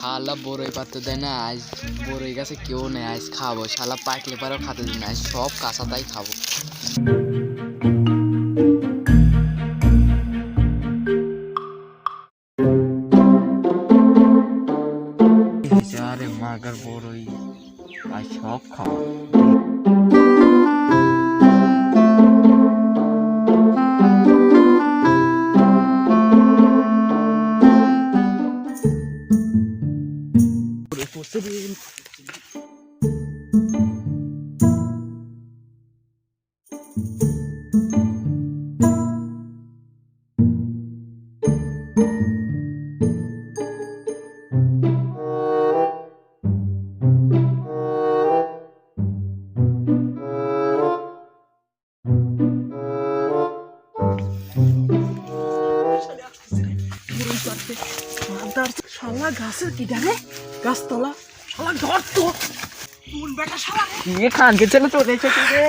শালা বড়ই পাতে দেয় না, আজ বড়ই গাছে কেউ নেই, আজ খাবো। শালা পাকলে পারেও খাতে দিই না, আজ সব কাঁচাটাই খাবো। আরে মাগার বড়ই আজ সব খাবো। শালা গাছের কি জানে গাছতলা শালা ধর তো কোন বেটা শালা খানকে চলে চলে এসেছে রে।